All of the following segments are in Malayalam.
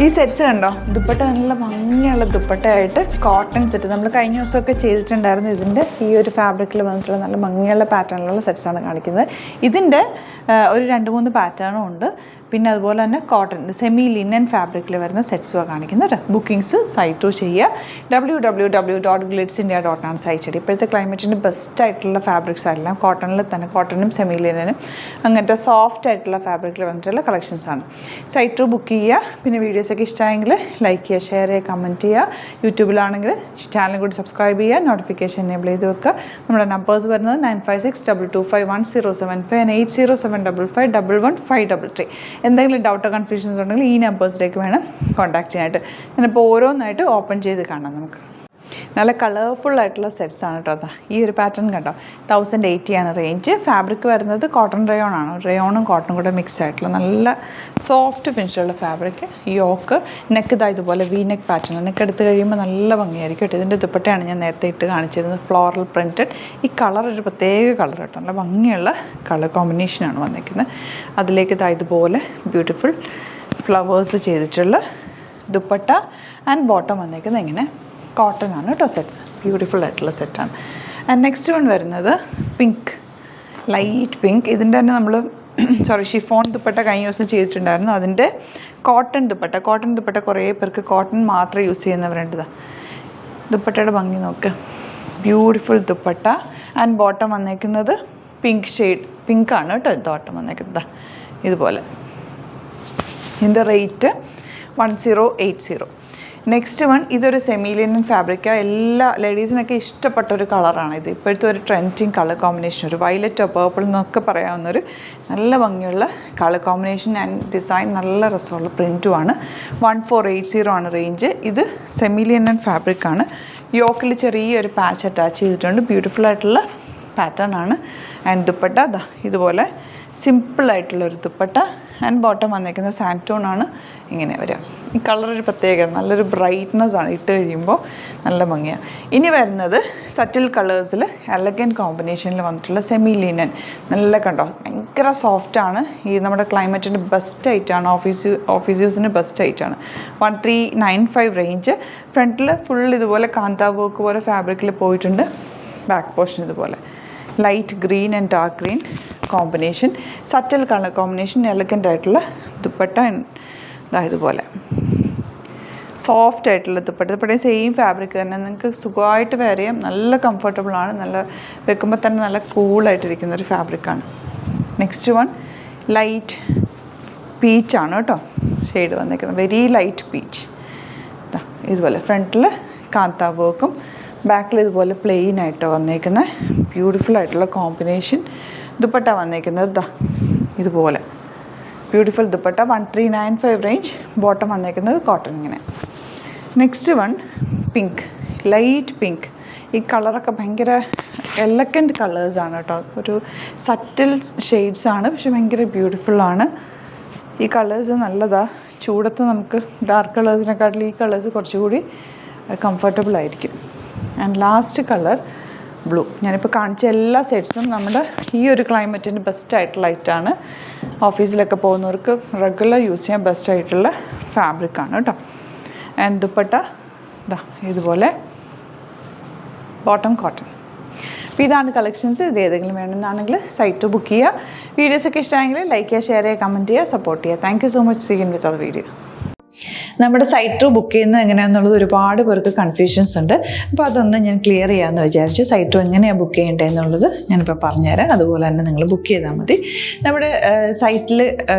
ഈ സെറ്റ്സ് കണ്ടോ, ദുപ്പട്ട നല്ല ഭംഗിയുള്ള ദുപ്പട്ടയായിട്ട് കോട്ടൺ സെറ്റ് നമ്മൾ കഴിഞ്ഞ ദിവസമൊക്കെ ചെയ്തിട്ടുണ്ടായിരുന്നു. ഇതിൻ്റെ ഈ ഒരു ഫാബ്രിക്കിൽ വന്നിട്ടുള്ള നല്ല ഭംഗിയുള്ള പാറ്റേണിലുള്ള സെറ്റ്സാണ് കാണിക്കുന്നത്. ഇതിൻ്റെ ഒരു 2-3 പാറ്റേണും ഉണ്ട്. പിന്നെ അതുപോലെ തന്നെ കോട്ടൺ സെമി ലിനൻ ഫാബ്രിക്കിൽ വരുന്ന സെറ്റ്സുമാണ് കാണിക്കുന്നത് കേട്ടോ. ബുക്കിംഗ്സ് സൈറ്റ് ത്രൂ ചെയ്യുക. www.glitzindia.com ആണ് സൈറ്റ് ഐഡി. ഇപ്പോഴത്തെ ക്ലൈമറ്റിന് ബെസ്റ്റായിട്ടുള്ള ഫാബ്രിക്സ് എല്ലാം കോട്ടണിൽ തന്നെ, കോട്ടണും സെമി ലിനനും അങ്ങനത്തെ സോഫ്റ്റ് ആയിട്ടുള്ള ഫാബ്രിക്കിൽ വന്നിട്ടുള്ള കളക്ഷൻസാണ്. സൈറ്റ് ത്രൂ ബുക്ക് ചെയ്യുക. പിന്നെ വീഡിയോസൊക്കെ ഇഷ്ടമായെങ്കിൽ ലൈക്ക് ചെയ്യുക, ഷെയർ ചെയ്യുക, കമൻറ്റ് ചെയ്യുക. യൂട്യൂബിലാണെങ്കിൽ ചാനൽ കൂടി സബ്സ്ക്രൈബ് ചെയ്യുക, നോട്ടിഫിക്കേഷൻ എനേബിൾ ചെയ്ത് വെക്കുക. നമ്മുടെ നമ്പേഴ്സ് വരുന്നത് 9562251075 and 8075551153. എന്തെങ്കിലും ഡൗട്ടോ കൺഫ്യൂഷൻസ് ഉണ്ടെങ്കിൽ ഈ നമ്പേഴ്സിലേക്ക് വേണം കോൺടാക്ട് ചെയ്യാനായിട്ട്. ഞാനിപ്പോൾ ഓരോന്നായിട്ട് ഓപ്പൺ ചെയ്ത് കാണാം. നമുക്ക് നല്ല കളർഫുൾ ആയിട്ടുള്ള സെറ്റ്സ് ആണ് കേട്ടോ. അതാ ഈ ഒരു പാറ്റേൺ കണ്ടോ, 1080 ആണ് റേഞ്ച്. ഫാബ്രിക് വരുന്നത് കോട്ടൺ റയോൺ ആണ്. റയോണും കോട്ടണും കൂടെ മിക്സ് ആയിട്ടുള്ള നല്ല സോഫ്റ്റ് ഫിനിഷുള്ള ഫാബ്രിക്. യോക്ക് നെക്ക് ഇതാ ഇതുപോലെ വി നെക്ക് പാറ്റേൺ. നെക്ക് എടുത്ത് കഴിയുമ്പോൾ നല്ല ഭംഗിയായിരിക്കും കേട്ടോ. ഇതിൻ്റെ ദുപ്പട്ടയാണ് ഞാൻ നേരത്തെ ഇട്ട് കാണിച്ചിരുന്നത്, ഫ്ലോറൽ പ്രിൻറ്റഡ്. ഈ കളർ ഒരു പ്രത്യേക കളർ കേട്ടോ, നല്ല ഭംഗിയുള്ള കളർ കോമ്പിനേഷനാണ് വന്നിരിക്കുന്നത്. അതിലേക്ക് ഇതാ ഇതുപോലെ ബ്യൂട്ടിഫുൾ ഫ്ലവേഴ്സ് ചെയ്തിട്ടുള്ള ദുപ്പട്ട ആൻഡ് ബോട്ടം വന്നിരിക്കുന്നത് ഇങ്ങനെ കോട്ടൺ ആണ് കേട്ടോ. സെറ്റ്സ് ബ്യൂട്ടിഫുൾ ആയിട്ടുള്ള സെറ്റാണ്. ആൻഡ് നെക്സ്റ്റ് വൺ വരുന്നത് പിങ്ക്, ലൈറ്റ് പിങ്ക്. ഇതിൻ്റെ തന്നെ നമ്മൾ ഷിഫോൺ ദുപ്പട്ട കഴിഞ്ഞ ദിവസം ചെയ്തിട്ടുണ്ടായിരുന്നു. അതിൻ്റെ കോട്ടൺ ദുപ്പട്ട കുറേ പേർക്ക് കോട്ടൺ മാത്രം യൂസ് ചെയ്യുന്നവരുണ്ട്. ദുപ്പട്ടയുടെ ഭംഗി നോക്ക്, ബ്യൂട്ടിഫുൾ ദുപ്പട്ട ആൻഡ് ബോട്ടം വന്നേക്കുന്നത് പിങ്ക് ഷെയ്ഡ്, പിങ്കാണ് കേട്ടോ ബോട്ടം വന്നേക്കുന്നത് ഇതുപോലെ. ഇതിൻ്റെ റേറ്റ് 1080. നെക്സ്റ്റ് വൺ, ഇതൊരു സെമി ലിനൻ ഫാബ്രിക്കാണ്. എല്ലാ ലേഡീസിനൊക്കെ ഇഷ്ടപ്പെട്ട ഒരു കളറാണ് ഇത്. ഇപ്പോഴത്തെ ഒരു ട്രെൻഡിങ് കളർ കോമ്പിനേഷൻ, ഒരു വയലറ്റോ പേർപ്പിൾ എന്നൊക്കെ പറയാവുന്നൊരു നല്ല ഭംഗിയുള്ള കളർ കോമ്പിനേഷൻ ആൻഡ് ഡിസൈൻ, നല്ല രസമുള്ള പ്രിൻറ്റുമാണ്. 1480 ആണ് റേഞ്ച്. ഇത് സെമി ലിനൻ ഫാബ്രിക്കാണ്. യോക്കിൽ ചെറിയൊരു പാച്ച് അറ്റാച്ച് ചെയ്തിട്ടുണ്ട്. ബ്യൂട്ടിഫുൾ ആയിട്ടുള്ള പാറ്റേൺ ആണ്. ആൻഡ് ദുപ്പട്ട ഇതുപോലെ സിമ്പിളായിട്ടുള്ളൊരു ദുപ്പട്ട ആൻഡ് ബോട്ടം വന്നേക്കുന്ന സാൻറ്റോൺ ആണ് ഇങ്ങനെ വരിക. ഈ കളറൊരു പ്രത്യേകത, നല്ലൊരു ബ്രൈറ്റ്നസ് ആണ്, ഇട്ട് കഴിയുമ്പോൾ നല്ല ഭംഗിയാണ്. ഇനി വരുന്നത് സറ്റിൽ കളേഴ്സിൽ എലഗൻറ്റ് കോമ്പിനേഷനിൽ വന്നിട്ടുള്ള സെമി ലിനൻ. നല്ല കണ്ടോ, ഭയങ്കര സോഫ്റ്റാണ്. ഈ നമ്മുടെ ക്ലൈമറ്റിൻ്റെ ബെസ്റ്റ് ആയിട്ടാണ്, ഓഫീസ് യൂസിന് ബെസ്റ്റ് ആയിട്ടാണ്. 1395 റേഞ്ച്. ഫ്രണ്ടിൽ ഫുൾ ഇതുപോലെ കാന്താ വർക്ക് പോലെ ഫാബ്രിക്കിൽ പോയിട്ടുണ്ട്. ബാക്ക് പോർഷൻ ഇതുപോലെ light green and dark green combination, subtle colour combination, elegant ആയിട്ടുള്ള ദുപ്പട്ട ഇതുപോലെ സോഫ്റ്റ് ആയിട്ടുള്ള ദുപ്പട്ട സെയിം ഫാബ്രിക് തന്നെ. നിങ്ങൾക്ക് സുഖമായിട്ട് വെയർ ചെയ്യാം, നല്ല കംഫർട്ടബിളാണ്, നല്ല വെക്കുമ്പോൾ തന്നെ നല്ല കൂളായിട്ടിരിക്കുന്ന ഒരു ഫാബ്രിക്കാണ്. നെക്സ്റ്റ് വൺ ലൈറ്റ് പീച്ചാണ് കേട്ടോ ഷെയ്ഡ് വന്നിരിക്കുന്നത്, വെരി ലൈറ്റ് പീച്ച്. ഇതുപോലെ ഫ്രണ്ടിൽ കാന്താ വർക്കും ബാക്കിൽ ഇതുപോലെ പ്ലെയിൻ ആയിട്ടോ വന്നേക്കുന്ന ബ്യൂട്ടിഫുൾ ആയിട്ടുള്ള കോമ്പിനേഷൻ. ദുപ്പട്ട വന്നേക്കുന്നത് ഇതുപോലെ ബ്യൂട്ടിഫുൾ ദുപ്പട്ട. 1395 റേഞ്ച്. ബോട്ടം വന്നേക്കുന്നത് കോട്ടൺ ഇങ്ങനെ. Next one pink, light pink. ഈ കളറൊക്കെ ഭയങ്കര എലഗൻറ്റ് കളേഴ്സാണ് കേട്ടോ. ഒരു സറ്റിൽ ഷെയ്ഡ്സാണ്, പക്ഷെ ഭയങ്കര ബ്യൂട്ടിഫുള്ളാണ്. ഈ കളേഴ്സ് നല്ലതാണ്. ചൂടത്ത് നമുക്ക് ഡാർക്ക് കളേഴ്സിനെക്കാട്ടിലും ഈ കളേഴ്സ് കുറച്ചുകൂടി കംഫർട്ടബിൾ ആയിരിക്കും. And last colour blue. ഞാനിപ്പോൾ കാണിച്ച എല്ലാ സെറ്റ്സും നമ്മുടെ ഈ ഒരു ക്ലൈമറ്റിന് ബെസ്റ്റ് ആയിട്ടുള്ള ലൈറ്റാണ്. ഓഫീസിലൊക്കെ പോകുന്നവർക്ക് റെഗുലർ യൂസ് ചെയ്യാൻ ബെസ്റ്റ് ആയിട്ടുള്ള ഫാബ്രിക്കാണ് കേട്ടോ. ആൻഡ് ദുപ്പട്ട ഇതുപോലെ, ബോട്ടം കോട്ടൺ. അപ്പോൾ ഇതാണ് കളക്ഷൻസ്. ഇത് ഏതെങ്കിലും വേണമെന്നാണെങ്കിൽ സൈറ്റ് ബുക്ക് ചെയ്യുക. വീഡിയോസൊക്കെ ഇഷ്ടമായെങ്കിൽ ലൈക്ക് ചെയ്യുക, ഷെയർ ചെയ്യുക, കമൻറ്റ് ചെയ്യുക, സപ്പോർട്ട് ചെയ്യുക. Thank you so much. See you with our video. നമ്മുടെ സൈറ്റ് ത്രൂ ബുക്ക് ചെയ്യുന്നത് എങ്ങനെയാണെന്നുള്ളത് ഒരുപാട് പേർക്ക് കൺഫ്യൂഷൻസ് ഉണ്ട്. അപ്പോൾ അതൊന്ന് ഞാൻ ക്ലിയർ ചെയ്യാമെന്ന് വിചാരിച്ചു. സൈറ്റ് ത്രൂ എങ്ങനെയാണ് ബുക്ക് ചെയ്യേണ്ടത് എന്നുള്ളത് ഞാനിപ്പോൾ പറഞ്ഞുതരാം. അതുപോലെ തന്നെ നിങ്ങൾ ബുക്ക് ചെയ്താൽ മതി. നമ്മുടെ സൈറ്റിൽ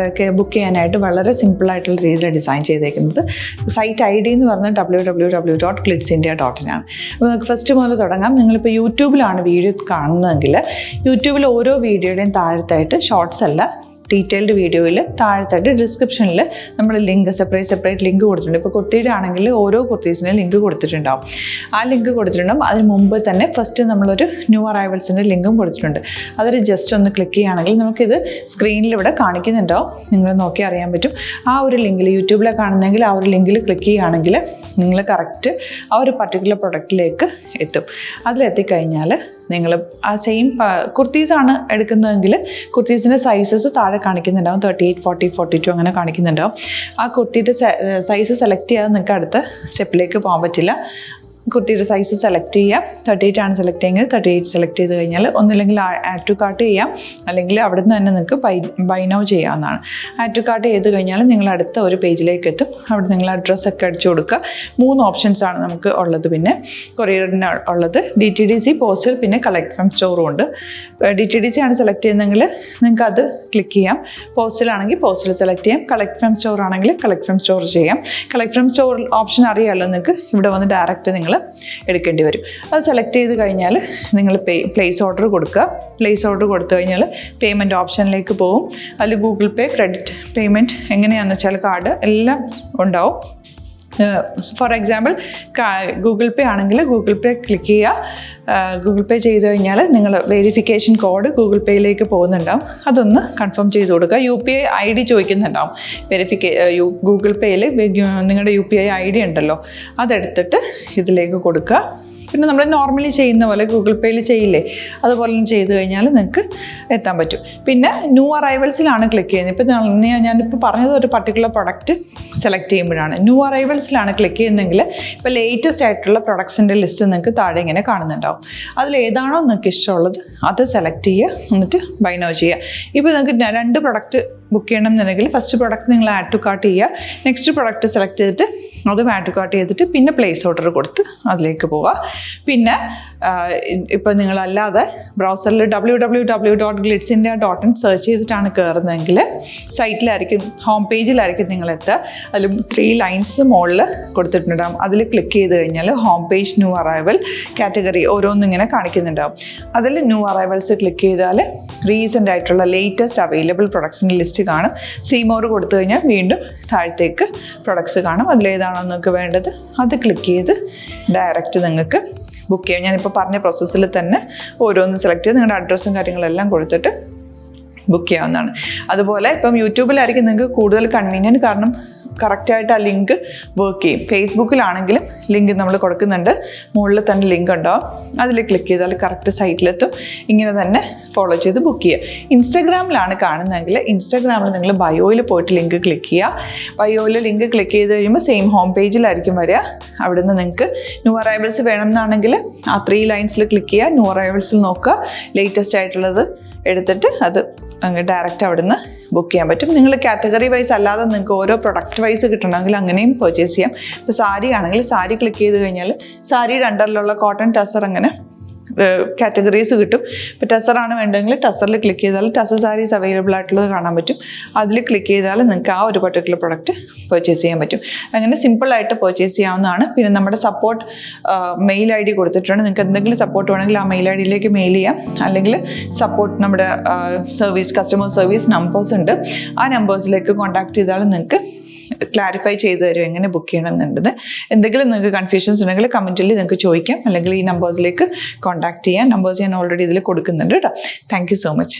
ബുക്ക് ചെയ്യാനായിട്ട് വളരെ സിമ്പിളായിട്ടുള്ള രീതിയിൽ ഡിസൈൻ ചെയ്തേക്കുന്നത്. സൈറ്റ് ID എന്ന് പറഞ്ഞാൽ www.glitzindia.in ആണ്. അപ്പോൾ നമുക്ക് ഫസ്റ്റ് മുതൽ തുടങ്ങാം. നിങ്ങളിപ്പോൾ യൂട്യൂബിലാണ് വീഡിയോ കാണുന്നതെങ്കിൽ യൂട്യൂബിൽ ഓരോ വീഡിയോയുടെയും താഴത്തായിട്ട് ഷോർട്സ് അല്ല, ഡീറ്റെയിൽഡ് വീഡിയോയിൽ താഴത്തായിട്ട് ഡിസ്ക്രിപ്ഷനിൽ നമ്മൾ ലിങ്ക് സെപ്പറേറ്റ് ലിങ്ക് കൊടുത്തിട്ടുണ്ട്. ഇപ്പോൾ കുർത്തിയുടെ ആണെങ്കിൽ ഓരോ കുർത്തീസിനും ലിങ്ക് കൊടുത്തിട്ടുണ്ടാവും. ആ ലിങ്ക് കൊടുത്തിട്ടുണ്ടാവും. അതിന് മുമ്പ് തന്നെ ഫസ്റ്റ് നമ്മളൊരു ന്യൂ അറൈവൽസിൻ്റെ ലിങ്കും കൊടുത്തിട്ടുണ്ട്. അതൊരു ജസ്റ്റ് ഒന്ന് ക്ലിക്ക് ചെയ്യുകയാണെങ്കിൽ നമുക്കിത് സ്ക്രീനിൽ ഇവിടെ കാണിക്കുന്നുണ്ടാവും. നിങ്ങൾ നോക്കി അറിയാൻ പറ്റും. ആ ഒരു ലിങ്കിൽ യൂട്യൂബിലെ കാണുന്നെങ്കിൽ ആ ഒരു ലിങ്കിൽ ക്ലിക്ക് ചെയ്യുകയാണെങ്കിൽ നിങ്ങൾ കറക്റ്റ് ആ ഒരു പർട്ടിക്കുലർ പ്രൊഡക്റ്റിലേക്ക് എത്തും. അതിലെത്തിക്കഴിഞ്ഞാൽ നിങ്ങൾ ആ സെയിം കുർത്തീസാണ് എടുക്കുന്നതെങ്കിൽ കുർത്തീസിൻ്റെ സൈസസ് താഴെ താഴെ കാണിക്കുന്നുണ്ടാവും 38, 40, 42 അങ്ങനെ കാണിക്കുന്നുണ്ടാവും. ആ കുർത്തിയുടെ സൈസ് സെലക്ട് ചെയ്യാതെ നിങ്ങൾക്ക് അടുത്ത സ്റ്റെപ്പിലേക്ക് പോകാൻ പറ്റില്ല. കുർത്തിയുടെ സൈസ് സെലക്ട് ചെയ്യാം. 38 ആണ് സെലക്ട് ചെയ്യുന്നത്. 38 സെലക്ട് ചെയ്ത് കഴിഞ്ഞാൽ ഒന്നില്ലെങ്കിൽ ആഡ് ടു കാർട്ട് ചെയ്യാം, അല്ലെങ്കിൽ അവിടെ നിന്ന് തന്നെ നിങ്ങൾക്ക് ബൈ നൗ ചെയ്യാവുന്നതാണ്. ആഡ് ടു കാർട്ട് ചെയ്ത് കഴിഞ്ഞാൽ നിങ്ങൾ അടുത്ത ഒരു പേജിലേക്ക് എത്തും. അവിടെ നിങ്ങൾ അഡ്രസ്സൊക്കെ അടിച്ചു കൊടുക്കുക. 3 ഓപ്ഷൻസാണ് നമുക്ക് ഉള്ളത്. പിന്നെ കൊറിയറിന് ഉള്ളത് DTDC, പോസ്റ്റൽ, പിന്നെ കളക്ട് ഫ്രം സ്റ്റോറും ഉണ്ട്. DTDC ആണ് സെലക്ട് ചെയ്യുന്നതെങ്കിൽ നിങ്ങൾക്ക് അത് ക്ലിക്ക് ചെയ്യാം. പോസ്റ്റലാണെങ്കിൽ പോസ്റ്റൽ സെലക്ട് ചെയ്യാം. കളക്ട് ഫ്രം സ്റ്റോർ ആണെങ്കിൽ കളക്ട് ഫ്രം സ്റ്റോർ ചെയ്യാം. കളക്ട് ഫ്രം സ്റ്റോർ ഓപ്ഷൻ അറിയാമല്ലോ നിങ്ങൾക്ക്. ഇവിടെ വന്ന് ഡയറക്റ്റ് നിങ്ങൾ എടുക്കേണ്ടി വരും. അത് സെലക്ട് ചെയ്ത് കഴിഞ്ഞാൽ നിങ്ങൾ പ്ലേസ് ഓർഡർ കൊടുക്കുക. പ്ലേസ് ഓർഡർ കൊടുത്തു കഴിഞ്ഞാൽ പേയ്മെൻറ്റ് ഓപ്ഷനിലേക്ക് പോകും. അതിൽ ഗൂഗിൾ പേ, ക്രെഡിറ്റ് പേയ്മെൻറ്റ് എങ്ങനെയാണെന്ന് വെച്ചാൽ കാർഡ് എല്ലാം ഉണ്ടാവും. ഫോർ എക്സാമ്പിൾ ഗൂഗിൾ പേ ആണെങ്കിൽ ഗൂഗിൾ പേ ക്ലിക്ക് ചെയ്യുക. ഗൂഗിൾ പേ ചെയ്ത് കഴിഞ്ഞാൽ നിങ്ങൾ വെരിഫിക്കേഷൻ കോഡ് ഗൂഗിൾ പേയിലേക്ക് പോകുന്നുണ്ടാവും. അതൊന്ന് കൺഫേം ചെയ്ത് കൊടുക്കുക. UPI ID ചോദിക്കുന്നുണ്ടാവും. ഗൂഗിൾ പേയിൽ നിങ്ങളുടെ UPI ID ഉണ്ടല്ലോ, അതെടുത്തിട്ട് ഇതിലേക്ക് കൊടുക്കുക. പിന്നെ നമ്മൾ നോർമലി ചെയ്യുന്ന പോലെ ഗൂഗിൾ പേയിൽ ചെയ്യില്ലേ, അതുപോലെ ചെയ്ത് കഴിഞ്ഞാൽ നിങ്ങൾക്ക് എത്താൻ പറ്റും. പിന്നെ ന്യൂ അറൈവൽസിലാണ് ക്ലിക്ക് ചെയ്യുന്നത്. ഇപ്പം ഞാനിപ്പോൾ പറഞ്ഞത് ഒരു പർട്ടിക്കുലർ പ്രൊഡക്റ്റ് സെലക്ട് ചെയ്യുമ്പോഴാണ്. ന്യൂ അറൈവൽസിലാണ് ക്ലിക്ക് ചെയ്യുന്നതെങ്കിൽ ഇപ്പോൾ ലേറ്റസ്റ്റ് ആയിട്ടുള്ള പ്രൊഡക്ട്സിൻ്റെ ലിസ്റ്റ് നിങ്ങൾക്ക് താഴെ ഇങ്ങനെ കാണുന്നുണ്ടാവും. അതിലേതാണോ നിങ്ങൾക്ക് ഇഷ്ടമുള്ളത് അത് സെലക്ട് ചെയ്യുക, എന്നിട്ട് ബൈ നൗ ചെയ്യുക. ഇപ്പോൾ നിങ്ങൾക്ക് 2 പ്രൊഡക്റ്റ് ബുക്ക് ചെയ്യണം എന്നുണ്ടെങ്കിൽ ഫസ്റ്റ് പ്രൊഡക്റ്റ് നിങ്ങൾ ആഡ് ടു കാർട്ട് ചെയ്യുക. നെക്സ്റ്റ് പ്രൊഡക്റ്റ് സെലക്ട് ചെയ്തിട്ട് അതും ആഡ് ടു കാർട്ട് ചെയ്തിട്ട് പിന്നെ പ്ലേസ് ഓർഡർ കൊടുത്ത് അതിലേക്ക് പോവുക. പിന്നെ ഇപ്പോൾ നിങ്ങളല്ലാതെ ബ്രൗസറിൽ www.glitzindia.in സെർച്ച് ചെയ്തിട്ടാണ് കയറുന്നതെങ്കിൽ സൈറ്റിലായിരിക്കും, ഹോം പേജിലായിരിക്കും നിങ്ങളെത്തുക. അതിൽ 3 ലൈൻസ് മുകളിൽ കൊടുത്തിട്ടുണ്ടാകും. അതിൽ ക്ലിക്ക് ചെയ്ത് കഴിഞ്ഞാൽ home page, new arrival, category ഓരോന്നിങ്ങനെ കാണിക്കുന്നുണ്ടാകും. അതിൽ ന്യൂ അറൈവൽസ് ക്ലിക്ക് ചെയ്താൽ റീസെൻ്റ് ആയിട്ടുള്ള ലേറ്റസ്റ്റ് അവൈലബിൾ പ്രൊഡക്ട്സിൻ്റെ ലിസ്റ്റ് കാണും. സീമോർ കൊടുത്തു കഴിഞ്ഞാൽ വീണ്ടും താഴത്തേക്ക് പ്രൊഡക്ട്സ് കാണും. അതിലേതാണോ നിങ്ങൾക്ക് വേണ്ടത് അത് ക്ലിക്ക് ചെയ്ത് ഡയറക്റ്റ് നിങ്ങൾക്ക് ബുക്ക് ചെയ്യാം. ഞാനിപ്പോൾ പറഞ്ഞ പ്രോസസ്സിൽ തന്നെ ഓരോന്ന് സെലക്ട് ചെയ്ത് നിങ്ങളുടെ അഡ്രസ്സും കാര്യങ്ങളെല്ലാം കൊടുത്തിട്ട് ബുക്ക് ചെയ്യാവുന്നതാണ്. അതുപോലെ ഇപ്പം യൂട്യൂബിലായിരിക്കും നിങ്ങൾക്ക് കൂടുതൽ കൺവീനിയൻറ്റ്, കാരണം കറക്റ്റായിട്ട് ആ ലിങ്ക് വർക്ക് ചെയ്യും. ഫേസ്ബുക്കിലാണെങ്കിലും ലിങ്ക് നമ്മൾ കൊടുക്കുന്നുണ്ട്, മുകളിൽ തന്നെ ലിങ്ക് ഉണ്ടാവും. അതിൽ ക്ലിക്ക് ചെയ്താൽ കറക്റ്റ് സൈറ്റിലെത്തും. ഇങ്ങനെ തന്നെ ഫോളോ ചെയ്ത് ബുക്ക് ചെയ്യുക. ഇൻസ്റ്റാഗ്രാമിലാണ് കാണുന്നതെങ്കിൽ ഇൻസ്റ്റാഗ്രാമിൽ നിങ്ങൾ ബയോയിൽ പോയിട്ട് ലിങ്ക് ക്ലിക്ക് ചെയ്യുക. ബയോയിൽ ലിങ്ക് ക്ലിക്ക് ചെയ്ത് കഴിയുമ്പോൾ സെയിം ഹോം പേജിലായിരിക്കും വരിക. അവിടുന്ന് നിങ്ങൾക്ക് ന്യൂ അറൈവൽസ് വേണമെന്നാണെങ്കിൽ ആ 3 ലൈൻസിൽ ക്ലിക്ക് ചെയ്യുക. ന്യൂ അറൈവൽസിൽ നോക്കുക, ലേറ്റസ്റ്റ് ആയിട്ടുള്ളത് എടുത്തിട്ട് അത് അങ്ങ് ഡയറക്റ്റ് അവിടുന്ന് ബുക്ക് ചെയ്യാൻ പറ്റും. നിങ്ങൾ കാറ്റഗറി വൈസ് അല്ലാതെ നിങ്ങൾക്ക് ഓരോ പ്രൊഡക്റ്റ് വൈസ് കിട്ടണമെങ്കിൽ അങ്ങനെയും പർച്ചേസ് ചെയ്യാം. ഇപ്പോൾ സാരി ആണെങ്കിൽ സാരി ക്ലിക്ക് ചെയ്ത് കഴിഞ്ഞാൽ സാരിയുടെ അണ്ടറിലുള്ള കോട്ടൺ ടസർ അങ്ങനെ കാറ്റഗറീസ് കിട്ടും. ഇപ്പോൾ ടസറാണ് വേണ്ടതെങ്കിൽ ടസറിൽ ക്ലിക്ക് ചെയ്താൽ ടസർ സാരീസ് അവൈലബിൾ ആയിട്ടുള്ളത് കാണാൻ പറ്റും. അതിൽ ക്ലിക്ക് ചെയ്താൽ നിങ്ങൾക്ക് ആ ഒരു പർട്ടിക്കുലർ പ്രൊഡക്റ്റ് പർച്ചേസ് ചെയ്യാൻ പറ്റും. അങ്ങനെ സിമ്പിളായിട്ട് പർച്ചേസ് ചെയ്യാവുന്നതാണ്. പിന്നെ നമ്മുടെ സപ്പോർട്ട് മെയിൽ ID കൊടുത്തിട്ടുണ്ട്. നിങ്ങൾക്ക് എന്തെങ്കിലും സപ്പോർട്ട് വേണമെങ്കിൽ ആ മെയിൽ IDയിലേക്ക് മെയിൽ ചെയ്യാം. അല്ലെങ്കിൽ സപ്പോർട്ട് നമ്മുടെ കസ്റ്റമർ സർവീസ് നമ്പേഴ്സ് ഉണ്ട്. ആ നമ്പേഴ്സിലേക്ക് കോൺടാക്ട് ചെയ്താൽ നിങ്ങൾക്ക് ക്ലാരിഫൈ ചെയ്ത് തരും എങ്ങനെ ബുക്ക് ചെയ്യണം എന്നുള്ളത്. എന്തെങ്കിലും നിങ്ങൾക്ക് കൺഫ്യൂഷൻസ് ഉണ്ടെങ്കിൽ കമൻറ്റിൽ നിങ്ങൾക്ക് ചോദിക്കാം, അല്ലെങ്കിൽ ഈ നമ്പേഴ്സിലേക്ക് കോൺടാക്ട് ചെയ്യാം. നമ്പേഴ്സ് ഞാൻ ഓൾറെഡി ഇതിൽ കൊടുക്കുന്നുണ്ട് കേട്ടോ. Thank you so much.